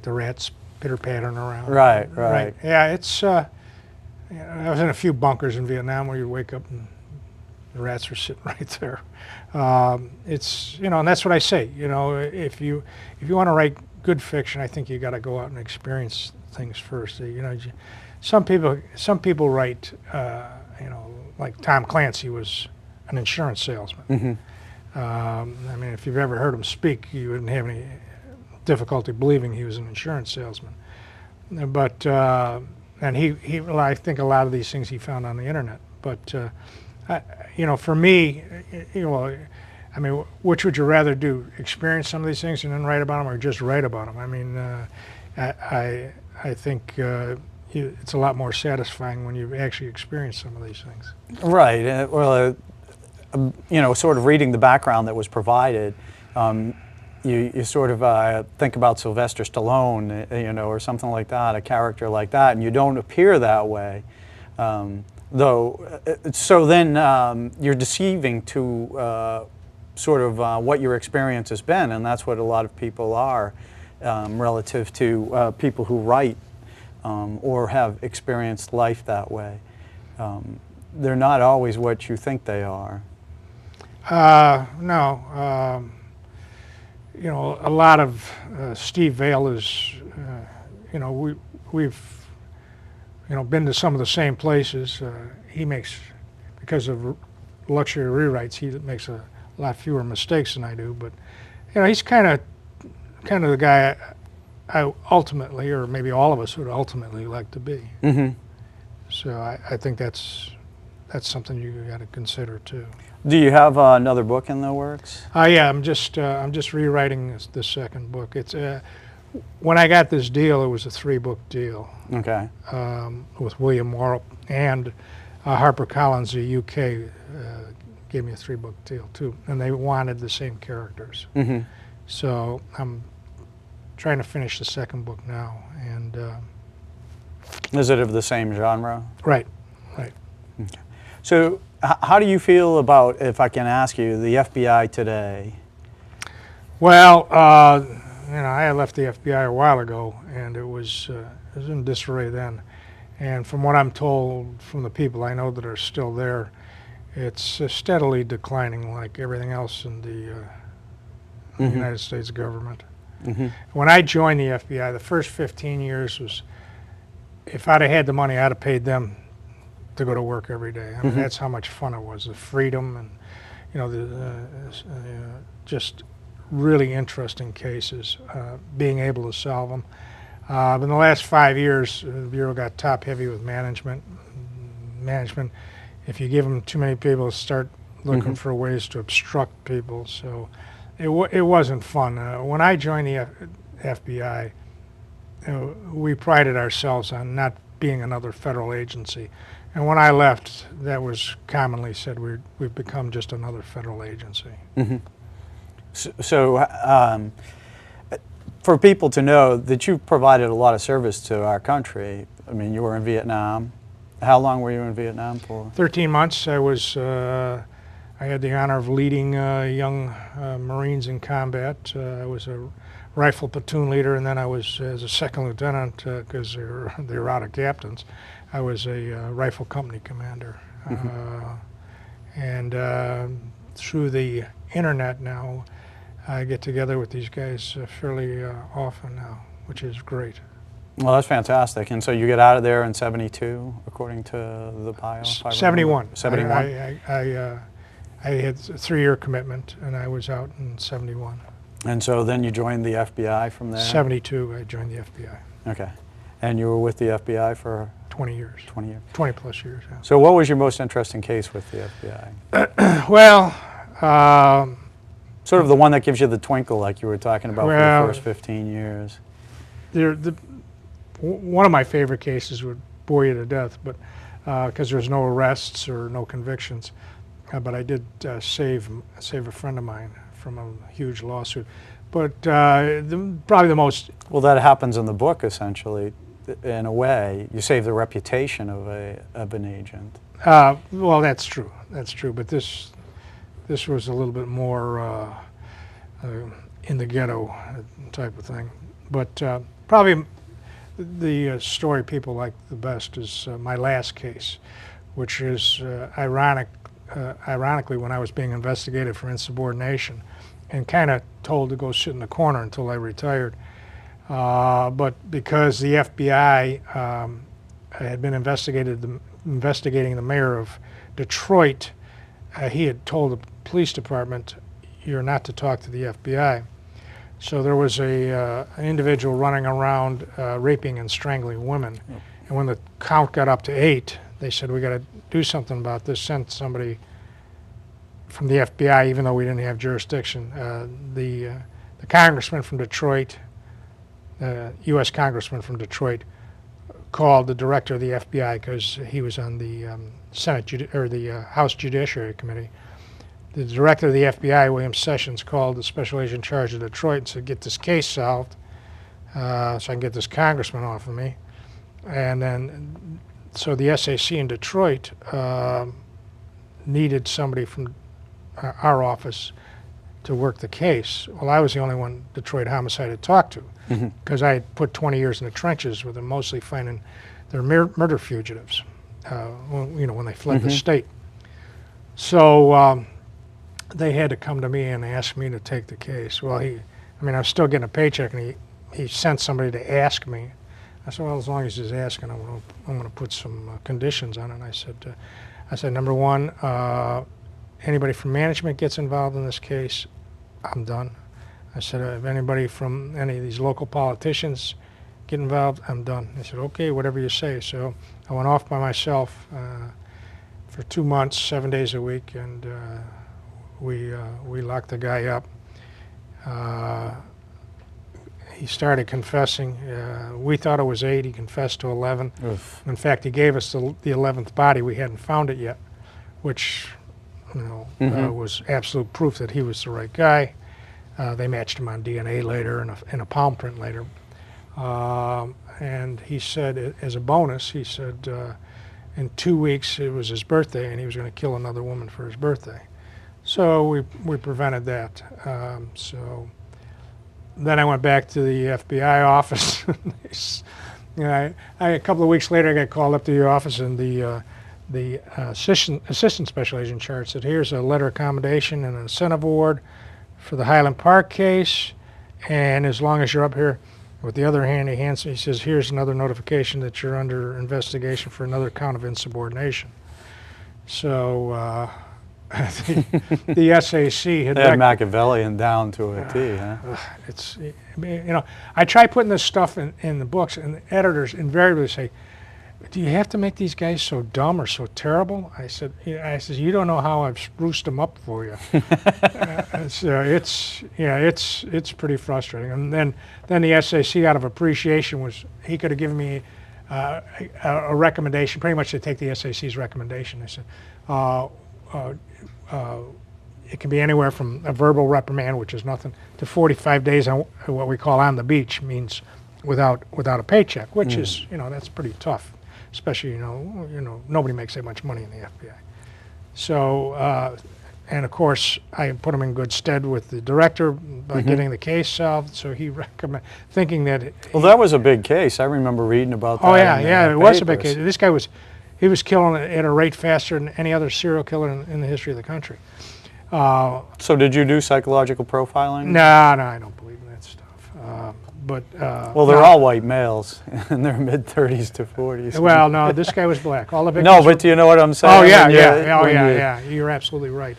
the rats pitter-pattering around. Right, right. Yeah, it's, I was in a few bunkers in Vietnam where you wake up and the rats are sitting right there. It's, and that's what I say, if you want to write good fiction, I think you got to go out and experience things first. Some people write, like Tom Clancy was an insurance salesman. Mm-hmm. I mean, if you've ever heard him speak, you wouldn't have any difficulty believing he was an insurance salesman. But and I think a lot of these things he found on the internet. But for me, I mean, which would you rather do? Experience some of these things and then write about them, or just write about them? I mean, I think it's a lot more satisfying when you've actually experienced some of these things. Right. Sort of reading the background that was provided, you sort of think about Sylvester Stallone, or something like that, a character like that, and you don't appear that way. So then you're deceiving to sort of what your experience has been, and that's what a lot of people are relative to people who write or have experienced life that way. They're not always what you think they are. No. A lot of Steve Vail is, we've been to some of the same places. He makes, because of luxury rewrites, he makes a lot fewer mistakes than I do. But he's kind of the guy I ultimately, or maybe all of us would ultimately like to be. Mm-hmm. So I think that's something you got to consider too. Do you have another book in the works? Yeah, I'm just rewriting the second book. It's when I got this deal, it was a 3-book deal. Okay. With William Morrow and HarperCollins, the UK, gave me a 3-book deal too, and they wanted the same characters. Mm-hmm. So I'm trying to finish the second book now, and is it of the same genre? Right. Okay. So how do you feel about, if I can ask you, the FBI today? Well, I had left the FBI a while ago, and it was in disarray then. And from what I'm told from the people I know that are still there, it's steadily declining, like everything else in the Mm-hmm. United States government. Mm-hmm. When I joined the FBI, the first 15 years was, if I'd have had the money, I'd have paid them to go to work every day. I mean, Mm-hmm. that's how much fun it was, the freedom and, just really interesting cases, being able to solve them. But in the last 5 years, the Bureau got top-heavy with management. If you give them too many people, start looking Mm-hmm. for ways to obstruct people. So it wasn't fun. When I joined the FBI, we prided ourselves on not being another federal agency. And when I left, that was commonly said, we've become just another federal agency. Mm-hmm. So for people to know that you've provided a lot of service to our country, I mean, you were in Vietnam. How long were you in Vietnam for? 13 months. I had the honor of leading young Marines in combat. I was a rifle platoon leader, and then I was, as a second lieutenant, because they're out of captains, I was a rifle company commander. Mm-hmm. And through the internet now, I get together with these guys fairly often now, which is great. Well, that's fantastic. And so you get out of there in 72, according to the bio? 71. 71? I had a 3-year commitment, and I was out in 71. And so then you joined the FBI from there? 72, I joined the FBI. Okay. And you were with the FBI for? 20 years. 20 years. 20 plus years, yeah. So what was your most interesting case with the FBI? Well, sort of the one that gives you the twinkle, like you were talking about, for the first 15 years. One of my favorite cases would bore you to death, but because there's no arrests or no convictions. But I did save a friend of mine from a huge lawsuit. But probably the most... Well, that happens in the book, essentially. In a way, you save the reputation of an agent. Well, that's true. That's true. But this was a little bit more in the ghetto type of thing. But Probably the story people like the best is my last case, which is ironically when I was being investigated for insubordination and kind of told to go sit in the corner until I retired. But because the FBI had been investigating the mayor of Detroit, he had told the police department, "You're not to talk to the FBI." So there was an individual running around raping and strangling women. Oh. And when the count got up to 8, they said, "We got to do something about this." Sent somebody from the FBI, even though we didn't have jurisdiction. The congressman from Detroit, U.S. congressman from Detroit, called the director of the FBI because he was on the the House Judiciary Committee. The director of the FBI, William Sessions, called the special agent in charge of Detroit and said, "Get this case solved so I can get this congressman off of me." And then, so the SAC in Detroit needed somebody from our office to work the case. Well, I was the only one Detroit Homicide had talked to because I had put 20 years in the trenches with them, mostly finding their murder fugitives, when they fled the state. So they had to come to me and ask me to take the case. Well, I was still getting a paycheck, and he sent somebody to ask me. I said, "Well, as long as he's asking, I'm going to put some conditions on it." And I said, "Number one, anybody from management gets involved in this case, I'm done." I said, "If anybody from any of these local politicians get involved, I'm done." They said, "Okay, whatever you say." So I went off by myself for 2 months, 7 days a week, and we locked the guy up. He started confessing. We thought it was 8. He confessed to 11. Oof. In fact, he gave us the 11th body. We hadn't found it yet, which was absolute proof that he was the right guy. They matched him on DNA later and a palm print later. And he said, as a bonus, he said in 2 weeks it was his birthday and he was going to kill another woman for his birthday. So we prevented that. So then I went back to the FBI office. A couple of weeks later, I got called up to the office, and the assistant special agent in charge said, "Here's a letter of commendation and an incentive award for the Highland Park case, and as long as you're up here," with the other hand, he says, "Here's another notification that you're under investigation for another count of insubordination." So the SAC had They had Machiavellian down to a T, huh? It's, I try putting this stuff in the books, and the editors invariably say, "Do you have to make these guys so dumb or so terrible?" I said, "You don't know how I've spruced them up for you." So it's pretty frustrating. And then the SAC, out of appreciation, he could have given me a recommendation, pretty much to take the SAC's recommendation. They said, it can be anywhere from a verbal reprimand, which is nothing, to 45 days on what we call on the beach, means without a paycheck, which is, that's pretty tough, especially, nobody makes that much money in the FBI. So, and of course, I put him in good stead with the director by getting the case solved. So he recommended, thinking that. Well, that was a big case. I remember reading about that. Oh yeah, it was a big papers. case. This guy was killing at a rate faster than any other serial killer in the history of the country. So did you do psychological profiling? No, I don't believe in that stuff. Well, they're all white males in their mid-30s to 40s. Well, no, this guy was black. All the victims. No, but do you know what I'm saying? Oh yeah, yeah. You're absolutely right.